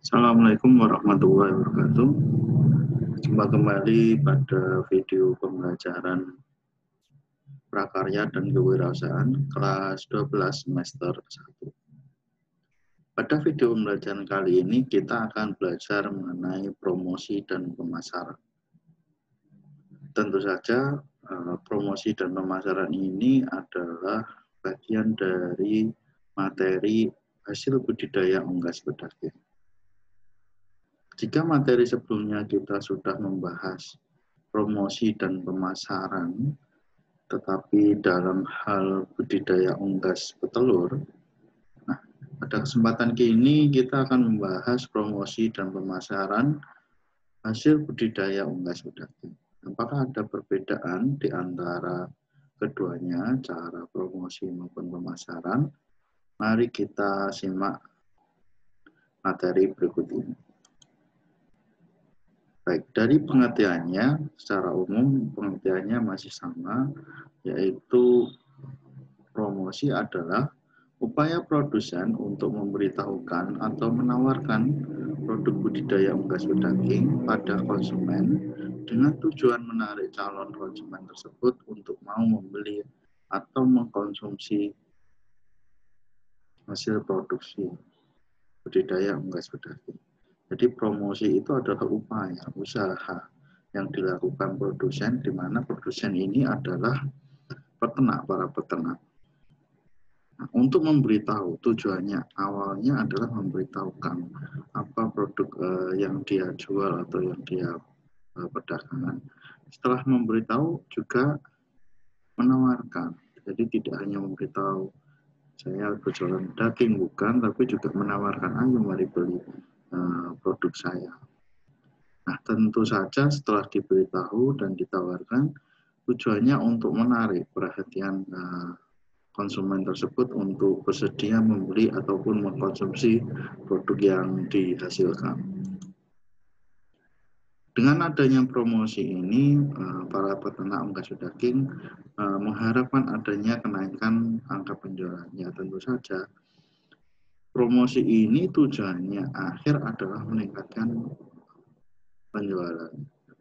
Assalamualaikum warahmatullahi wabarakatuh. Jumpa kembali pada video pembelajaran prakarya dan kewirausahaan kelas 12 semester 1. Pada video pembelajaran kali ini kita akan belajar mengenai promosi dan pemasaran. Tentu saja promosi dan pemasaran ini adalah bagian dari materi hasil budidaya unggas pedaging. Jika materi sebelumnya kita sudah membahas promosi dan pemasaran, tetapi dalam hal budidaya unggas petelur, nah, pada kesempatan kini kita akan membahas promosi dan pemasaran hasil budidaya unggas pedaging. Apakah ada perbedaan di antara keduanya, cara promosi maupun pemasaran? Mari kita simak materi berikut ini. Baik, dari pengertiannya, secara umum pengertiannya masih sama, yaitu promosi adalah upaya produsen untuk memberitahukan atau menawarkan produk budidaya unggas pedaging pada konsumen dengan tujuan menarik calon konsumen tersebut untuk mau membeli atau mengkonsumsi hasil produksi budidaya unggas pedaging. Jadi promosi itu adalah upaya, usaha yang dilakukan produsen, di mana produsen ini adalah peternak, para peternak. Nah, untuk memberitahu, tujuannya awalnya adalah memberitahukan apa produk yang dia jual atau yang dia perdagangkan. Setelah memberitahu juga menawarkan, jadi tidak hanya memberitahu saya berjualan daging, bukan, tapi juga menawarkan, ayo mari beli produk saya. Nah, tentu saja setelah diberitahu dan ditawarkan, tujuannya untuk menarik perhatian konsumen tersebut untuk bersedia membeli ataupun mengkonsumsi produk yang dihasilkan. Dengan adanya promosi ini, para peternak unggas daging mengharapkan adanya kenaikan angka penjualannya. Tentu saja promosi ini tujuannya akhir adalah meningkatkan penjualan.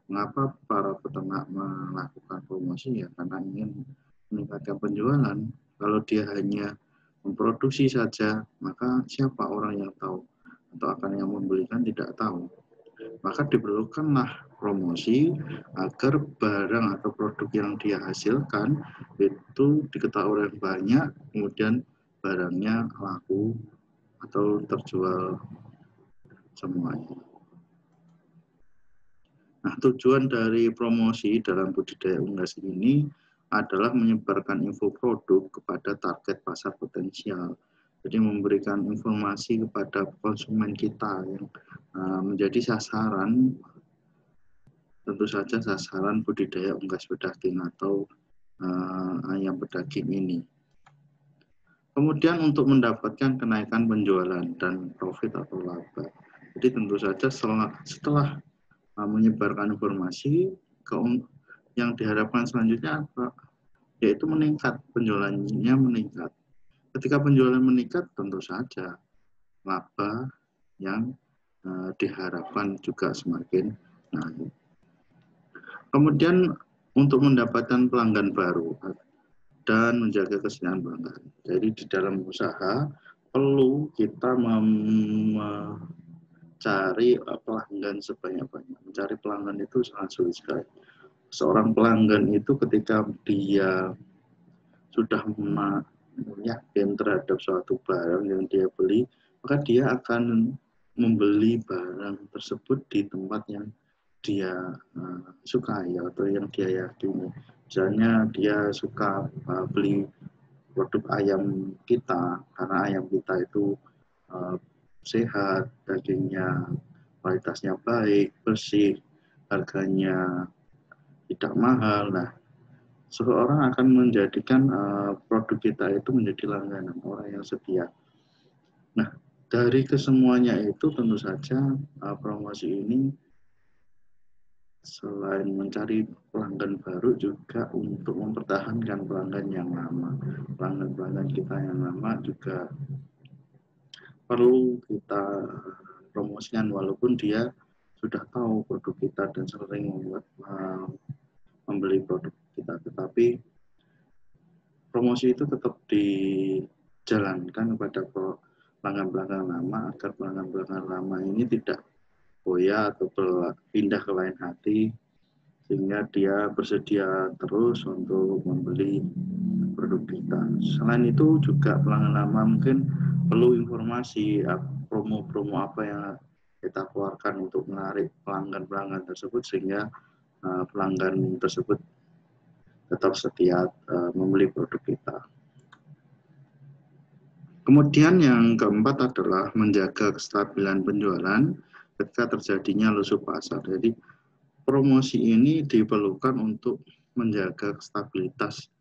Mengapa para peternak melakukan promosi? Ya karena ingin meningkatkan penjualan. Kalau dia hanya memproduksi saja, maka siapa orang yang tahu? Atau akan yang membelikan tidak tahu. Maka diperlukanlah promosi agar barang atau produk yang dia hasilkan itu diketahui oleh banyak, kemudian barangnya laku atau terjual semuanya. Nah, tujuan dari promosi dalam budidaya unggas ini adalah menyebarkan info produk kepada target pasar potensial. Jadi memberikan informasi kepada konsumen kita yang menjadi sasaran, tentu saja sasaran budidaya unggas pedaging atau ayam pedaging ini. Kemudian untuk mendapatkan kenaikan penjualan dan profit atau laba. Jadi tentu saja setelah menyebarkan informasi, yang diharapkan selanjutnya apa? Yaitu meningkat, penjualannya meningkat. Ketika penjualan meningkat, tentu saja laba yang diharapkan juga semakin naik. Kemudian untuk mendapatkan pelanggan baru dan menjaga kesejahteraan pelanggan. Jadi di dalam usaha perlu kita mencari pelanggan sebanyak-banyak. Mencari pelanggan itu sangat sulit sekali. Seorang pelanggan itu ketika dia sudah yakin terhadap suatu barang yang dia beli, maka dia akan membeli barang tersebut di tempat yang dia sukai atau yang dia yakini. Misalnya dia suka beli produk ayam kita karena ayam kita itu sehat, dagingnya kualitasnya baik, bersih, harganya tidak mahal. Nah, seseorang akan menjadikan produk kita itu menjadi langganan, orang yang setia. Nah, dari kesemuanya itu tentu saja promosi ini selain mencari pelanggan baru juga untuk mempertahankan pelanggan yang lama. Pelanggan-pelanggan kita yang lama juga perlu kita promosikan walaupun dia sudah tahu produk kita dan sering membeli produk kita, tetapi promosi itu tetap dijalankan kepada pelanggan-pelanggan lama agar pelanggan-pelanggan lama ini tidak goyah atau berpindah ke lain hati, sehingga dia bersedia terus untuk membeli produk kita. Selain itu juga pelanggan lama mungkin perlu informasi promo-promo apa yang kita keluarkan untuk menarik pelanggan-pelanggan tersebut, sehingga pelanggan tersebut tetap setia membeli produk kita. Kemudian yang keempat adalah menjaga kestabilan penjualan ketika terjadinya lesu pasar. Jadi promosi ini diperlukan untuk menjaga stabilitas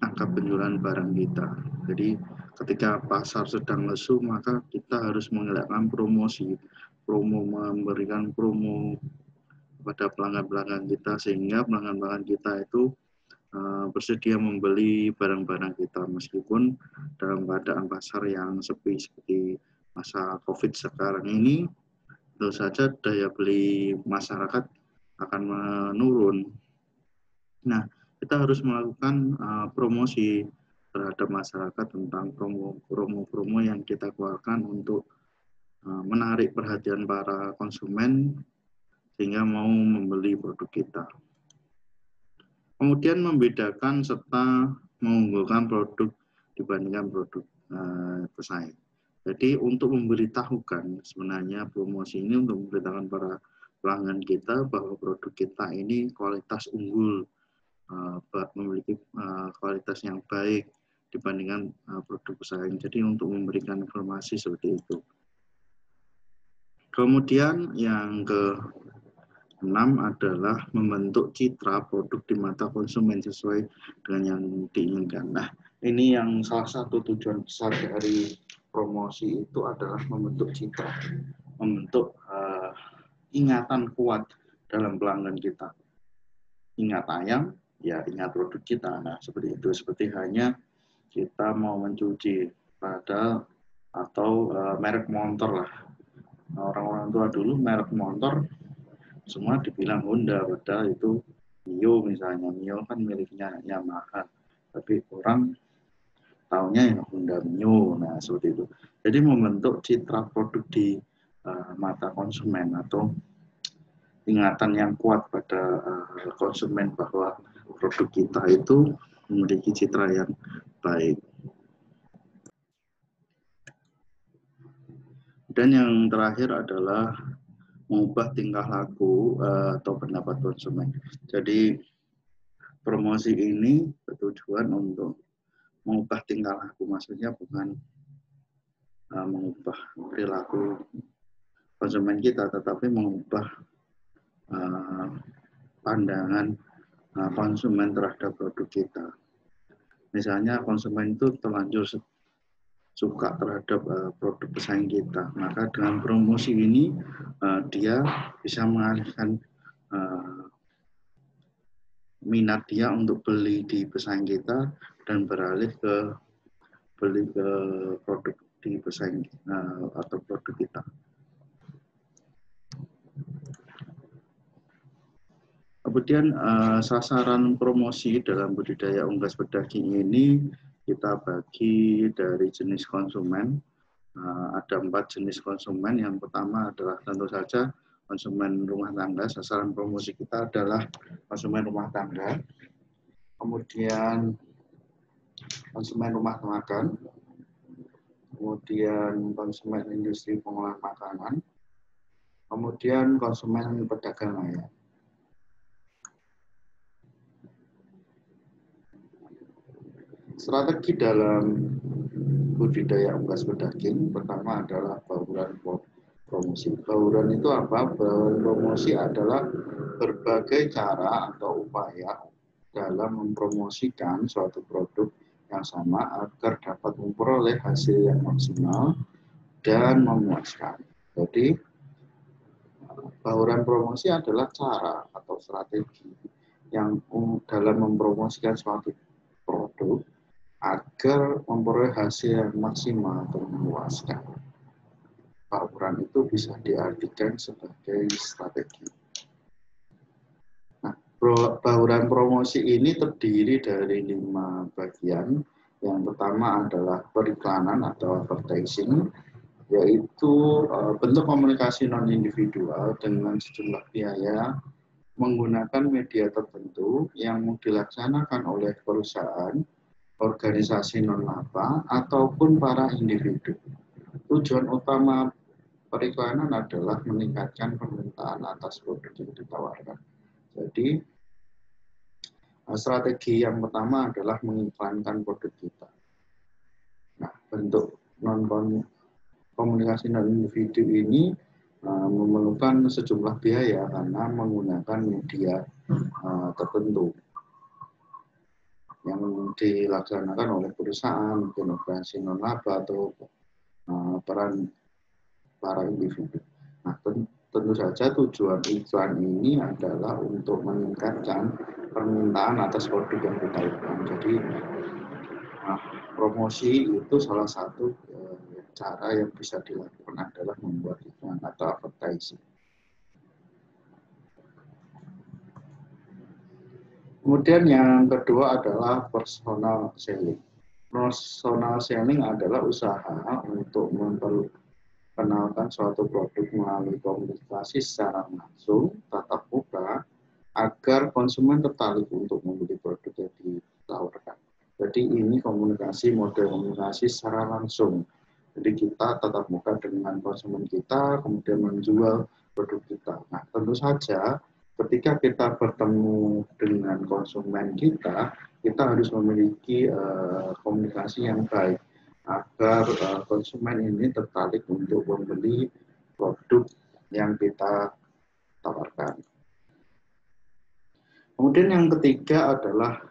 angka penjualan barang kita. Jadi ketika pasar sedang lesu, maka kita harus menggalakkan promosi, memberikan promo kepada pelanggan-pelanggan kita, sehingga pelanggan-pelanggan kita itu bersedia membeli barang-barang kita meskipun dalam keadaan pasar yang sepi seperti masa COVID sekarang ini. Tentu saja daya beli masyarakat akan menurun. Nah, kita harus melakukan promosi terhadap masyarakat tentang promo-promo yang kita keluarkan untuk menarik perhatian para konsumen sehingga mau membeli produk kita. Kemudian membedakan serta mengunggulkan produk dibandingkan produk pesaing. Jadi untuk memberitahukan sebenarnya promosi ini untuk memberitahukan para pelanggan kita bahwa produk kita ini kualitas unggul, memiliki kualitas yang baik dibandingkan produk pesaing. Jadi untuk memberikan informasi seperti itu. Kemudian yang ke-6 adalah membentuk citra produk di mata konsumen sesuai dengan yang diinginkan. Nah, ini yang salah satu tujuan besar dari promosi itu adalah membentuk citra, membentuk ingatan kuat dalam pelanggan kita. Ingat ayam, ya ingat produk kita. Nah, seperti itu. Seperti hanya kita mau mencuci pada atau merek motor lah. Orang-orang tua dulu merek motor semua dibilang Honda, padahal itu Mio misalnya. Mio kan miliknya Yamaha, tapi orang tahunya yang Honda Mio. Nah, seperti itu. Jadi membentuk citra produk di mata konsumen atau ingatan yang kuat pada konsumen bahwa produk kita itu memiliki citra yang baik. Dan yang terakhir adalah mengubah tingkah laku atau pendapat konsumen. Jadi promosi ini bertujuan untuk mengubah tingkah laku, maksudnya bukan mengubah perilaku konsumen kita, tetapi mengubah pandangan konsumen terhadap produk kita. Misalnya konsumen itu terlanjur suka terhadap produk pesaing kita, maka dengan promosi ini dia bisa mengalihkan minat dia untuk beli di pesaing kita dan beralih ke beli ke produk di pesaing atau produk kita. Kemudian sasaran promosi dalam budidaya unggas pedaging ini kita bagi dari jenis konsumen. Ada 4 jenis konsumen. Yang pertama adalah tentu saja konsumen rumah tangga. Sasaran promosi kita adalah konsumen rumah tangga. Kemudian konsumen rumah makan. Kemudian konsumen industri pengolahan makanan. Kemudian konsumen pedagang ayam. Strategi dalam budidaya unggas pedaging pertama adalah bauran promosi. Bauran itu apa? Bauran promosi adalah berbagai cara atau upaya dalam mempromosikan suatu produk yang sama agar dapat memperoleh hasil yang maksimal dan memuaskan. Jadi bauran promosi adalah cara atau strategi yang dalam mempromosikan suatu produk agar memperoleh hasil yang maksimal atau memuaskan. bauran itu bisa diartikan sebagai strategi. Nah, bauran promosi ini terdiri dari 5 bagian. Yang pertama adalah periklanan atau advertising, yaitu bentuk komunikasi non-individual dengan sejumlah biaya menggunakan media tertentu yang dilaksanakan oleh perusahaan, organisasi non-laba, ataupun para individu. Tujuan utama periklanan adalah meningkatkan permintaan atas produk yang ditawarkan. Jadi, strategi yang pertama adalah mengiklankan produk kita. Nah, bentuk komunikasi non-individu ini memerlukan sejumlah biaya karena menggunakan media tertentu yang dilaksanakan oleh perusahaan, mungkin organisasi non-laba atau peran para individu. Nah, tentu saja tujuan iklan ini adalah untuk meningkatkan permintaan atas produk yang kita iklan. Jadi promosi itu salah satu cara yang bisa dilakukan adalah membuat iklan atau advertising. Kemudian yang kedua adalah personal selling. Personal selling adalah usaha untuk memperkenalkan suatu produk melalui komunikasi secara langsung, tatap muka, agar konsumen tertarik untuk membeli produk yang ditawarkan. Jadi ini model komunikasi secara langsung. Jadi kita tatap muka dengan konsumen kita, kemudian menjual produk kita. Nah, tentu saja ketika kita bertemu dengan konsumen kita harus memiliki komunikasi yang baik agar konsumen ini tertarik untuk membeli produk yang kita tawarkan. Kemudian yang ketiga adalah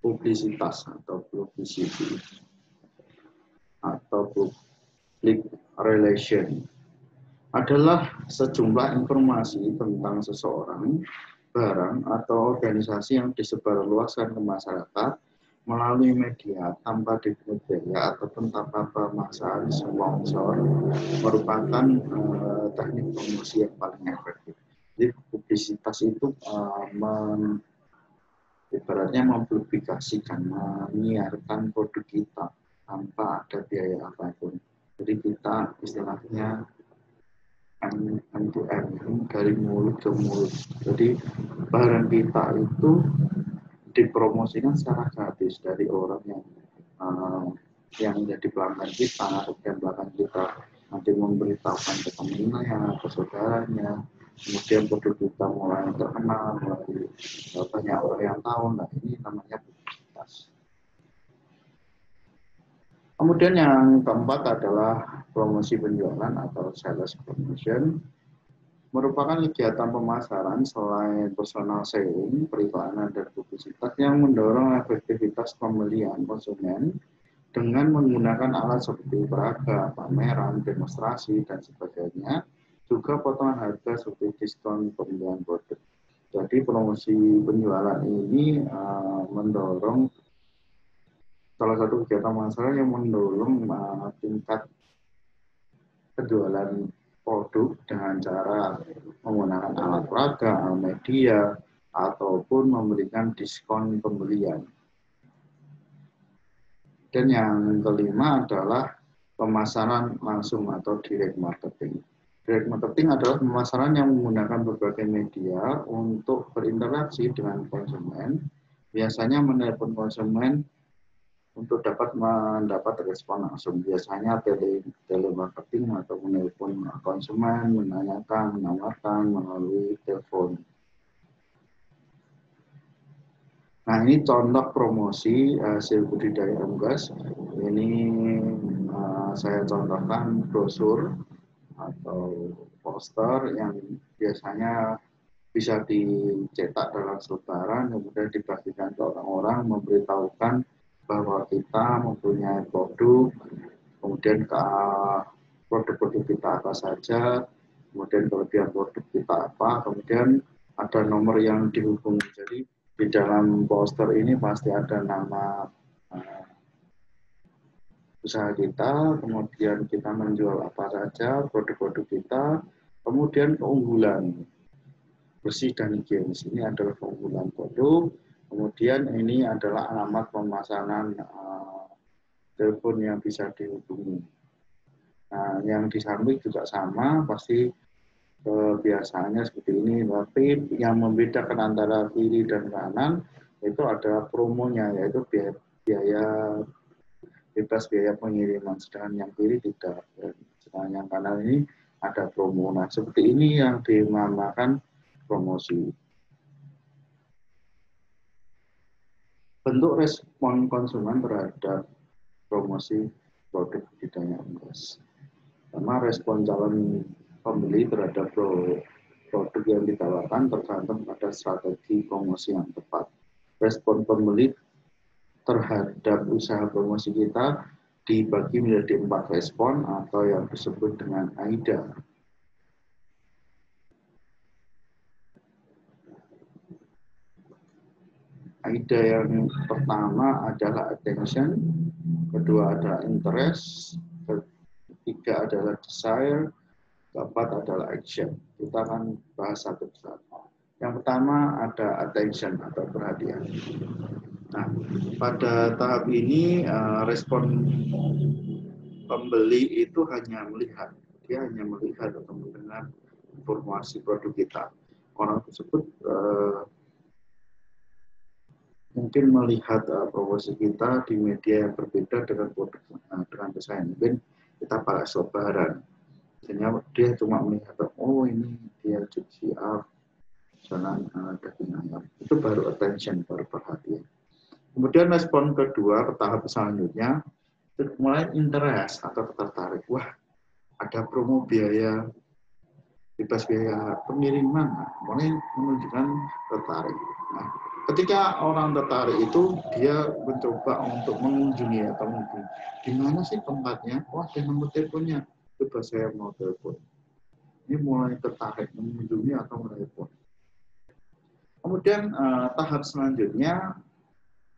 publisitas atau publicity atau public relation. Adalah sejumlah informasi tentang seseorang, barang, atau organisasi yang disebarluaskan ke masyarakat melalui media tanpa dipungut biaya ataupun tanpa pemaksaan sponsor merupakan teknik promosi yang paling efektif. Jadi publisitas itu ibaratnya mempublikasikan, menyiarkan produk kita tanpa ada biaya apapun. Jadi kita istilahnya M2M, dari mulut ke mulut. Jadi barang kita itu dipromosikan secara gratis dari orang yang menjadi pelanggan kita, kemudian pelanggan kita nanti memberitahukan ke temannya, ke saudaranya, kemudian produk kita mulai terkenal, mulai banyak orang yang tahu. Nah, ini namanya publisitas. Kemudian yang keempat adalah promosi penjualan atau sales promotion, merupakan kegiatan pemasaran selain personal selling, periklanan, dan publisitas yang mendorong efektivitas pembelian konsumen dengan menggunakan alat seperti peraga, pameran, demonstrasi, dan sebagainya, juga potongan harga seperti diskon pembelian produk. Jadi promosi penjualan ini mendorong salah satu kegiatan pemasaran yang mendorong tingkat penjualan produk dengan cara menggunakan alat peraga, media, ataupun memberikan diskon pembelian. Dan yang kelima adalah pemasaran langsung atau direct marketing. Direct marketing adalah pemasaran yang menggunakan berbagai media untuk berinteraksi dengan konsumen, biasanya menelepon konsumen untuk dapat mendapat respon langsung. Biasanya telemarketing atau menelpon konsumen, menanyakan, menawarkan melalui telepon. Nah, ini contoh promosi hasil budidaya unggas. Ini saya contohkan brosur atau poster yang biasanya bisa dicetak dalam selebaran, kemudian dibagikan ke orang-orang, memberitahukan bahwa kita mempunyai produk, kemudian produk-produk kita apa saja, kemudian kelebihan produk kita apa, kemudian ada nomor yang dihubungi. Jadi di dalam poster ini pasti ada nama usaha kita, kemudian kita menjual apa saja, produk-produk kita, kemudian keunggulan bersih dan higienis. Ini adalah keunggulan produk, kemudian ini adalah alamat pemasaran telepon yang bisa dihubungi. Nah, yang di samping juga sama, pasti biasanya seperti ini, tapi yang membedakan antara kiri dan kanan itu adalah promonya, yaitu biaya bebas biaya pengiriman, sedangkan yang kiri tidak. Sedangkan yang kanan ini ada promo. Nah, seperti ini yang dinamakan promosi. Bentuk respon konsumen terhadap promosi produk budidaya unggas. Pertama, respon calon pembeli terhadap produk yang ditawarkan tergantung pada strategi promosi yang tepat. Respon pembeli terhadap usaha promosi kita dibagi menjadi 4 respon atau yang disebut dengan AIDA. AIDA yang pertama adalah attention, kedua adalah interest, ketiga adalah desire, keempat adalah action. Kita akan bahas satu persatu. Yang pertama ada attention atau perhatian. Nah, pada tahap ini respon pembeli itu hanya melihat, dia hanya melihat atau mendengar informasi produk kita. Orang tersebut mungkin melihat promosi kita di media yang berbeda dengan produk dengan desain. Mungkin kita pakai selebaran, sehingga dia cuma melihat, oh ini dia GCR jalan daging ayam. Itu baru attention, baru perhatian. Kemudian respon kedua, tahap selanjutnya, mulai interest atau tertarik. Wah, ada promo biaya bebas biaya pengiriman, mulai menunjukkan tertarik. Nah, ketika orang tertarik itu, dia mencoba untuk mengunjungi atau mengunjungi. Di mana sih tempatnya? Wah, ada nomor teleponnya. Coba saya mau telepon. Ini mulai tertarik mengunjungi atau menelepon. Kemudian tahap selanjutnya,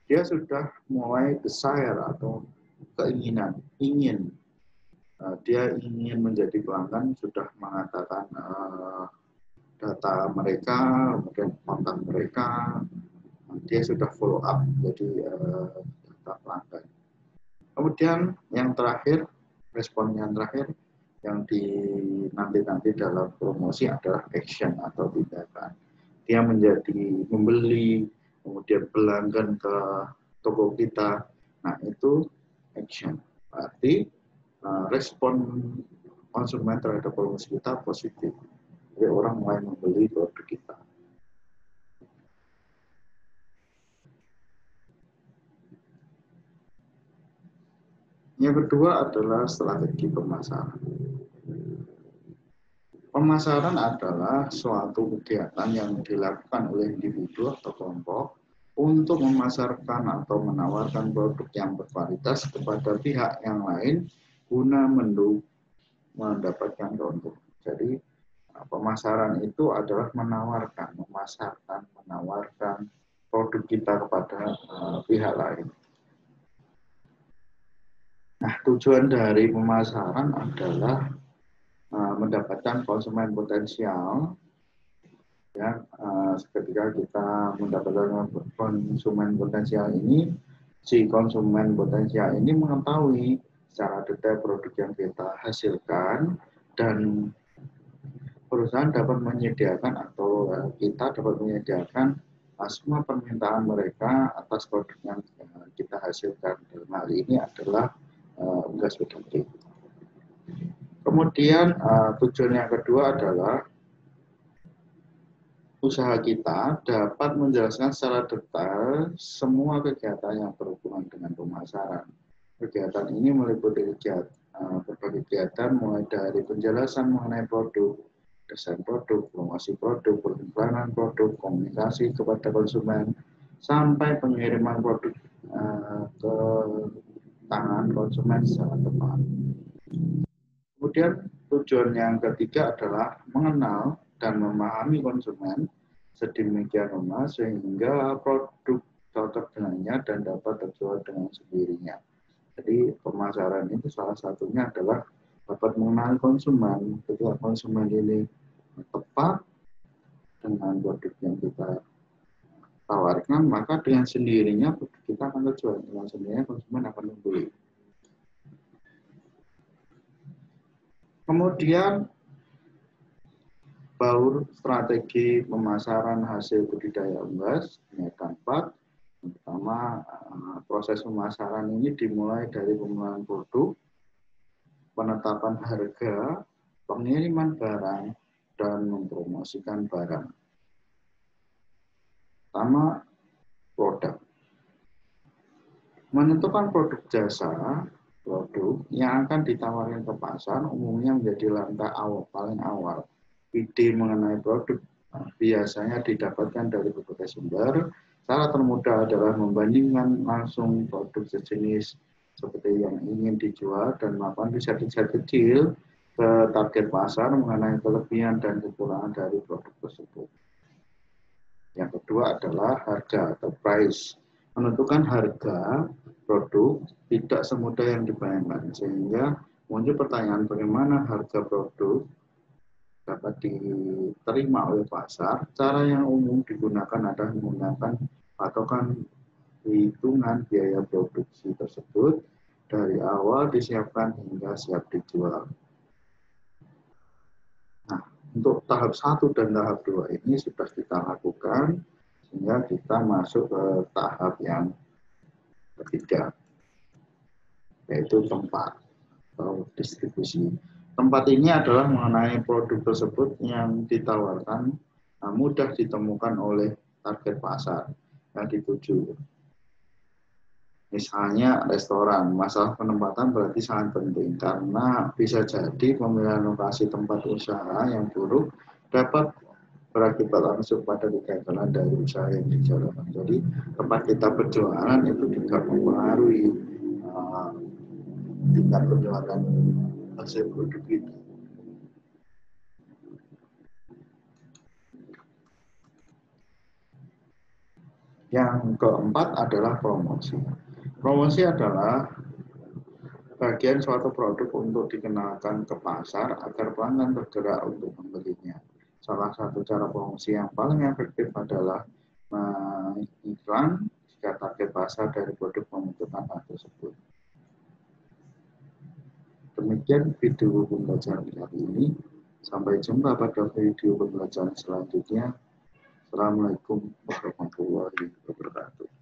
dia sudah mulai desire atau keinginan, ingin. Dia ingin menjadi pelanggan, sudah mengatakan data mereka, kemudian kontak mereka, dia sudah follow up jadi data pelanggan. Kemudian yang terakhir, respon yang terakhir yang nanti dalam promosi adalah action atau tindakan. Dia menjadi membeli, kemudian pelanggan ke toko kita. Nah, itu action. Berarti respon konsumen terhadap promosi kita positif. Jadi orang mulai membeli produk kita. Yang kedua adalah strategi pemasaran. Pemasaran adalah suatu kegiatan yang dilakukan oleh individu atau kelompok untuk memasarkan atau menawarkan produk yang berkualitas kepada pihak yang lain guna mendapatkan keuntungan. Jadi pemasaran itu adalah menawarkan, memasarkan, menawarkan produk kita kepada pihak lain. Nah, tujuan dari pemasaran adalah mendapatkan konsumen potensial. Ya, ketika kita mendapatkan konsumen potensial ini, si konsumen potensial ini mengetahui secara detail produk yang kita hasilkan dan perusahaan dapat menyediakan atau kita dapat menyediakan semua permintaan mereka atas produk yang kita hasilkan. Dalam hal ini adalah unggas PDP. Kemudian tujuan yang kedua adalah usaha kita dapat menjelaskan secara detail semua kegiatan yang berhubungan dengan pemasaran. Kegiatan ini meliputi berbagai kegiatan mulai dari penjelasan mengenai produk, desain produk, promosi produk, periklanan produk, komunikasi kepada konsumen, sampai pengiriman produk ke tangan konsumen secara tepat. Kemudian tujuan yang ketiga adalah mengenal dan memahami konsumen sedemikian rupa sehingga produk cocok dengannya dan dapat terjual dengan sendirinya. Jadi pemasaran itu salah satunya adalah dapat mengenal konsumen. Ketika konsumen ini tepat dengan produk yang kita tawarkan, maka dengan sendirinya produk kita akan terjual. Dengan sendirinya konsumen akan membeli. Kemudian baur strategi pemasaran hasil budidaya unggas, ada 4. Yang pertama, proses pemasaran ini dimulai dari pemilihan produk, penetapan harga, pengiriman barang, dan mempromosikan barang. Pertama, produk. Menentukan produk jasa, produk yang akan ditawarkan ke pasar umumnya menjadi langkah awal, paling awal. Ide mengenai produk biasanya didapatkan dari berbagai sumber. Cara termudah adalah membandingkan langsung produk sejenis seperti yang ingin dijual dan melakukan riset-riset kecil ke target pasar mengenai kelebihan dan kekurangan dari produk tersebut. Yang kedua adalah harga atau price. Menentukan harga produk tidak semudah yang dibayangkan, sehingga muncul pertanyaan bagaimana harga produk dapat diterima oleh pasar. Cara yang umum digunakan adalah menggunakan patokan hitungan biaya produksi tersebut dari awal disiapkan hingga siap dijual. Nah, untuk tahap 1 dan tahap 2 ini sudah kita lakukan, sehingga kita masuk ke tahap yang ketiga, yaitu tempat atau distribusi. Tempat ini adalah mengenai produk tersebut yang ditawarkan mudah ditemukan oleh target pasar yang dituju. Misalnya restoran, masalah penempatan berarti sangat penting karena bisa jadi pemilihan lokasi tempat usaha yang buruk dapat berakibat langsung pada kegagalan dari usaha yang dijalankan. Jadi tempat kita berjualan itu juga mempengaruhi tingkat penjualan hasil produk itu. Yang keempat adalah promosi. Promosi adalah bagian suatu produk untuk dikenalkan ke pasar agar pelanggan bergerak untuk membelinya. Salah satu cara promosi yang paling efektif adalah iklan jika target pasar dari produk membutuhkan hal tersebut. Demikian video pembelajaran kali ini. Sampai jumpa pada video pembelajaran selanjutnya. Assalamualaikum warahmatullahi wabarakatuh.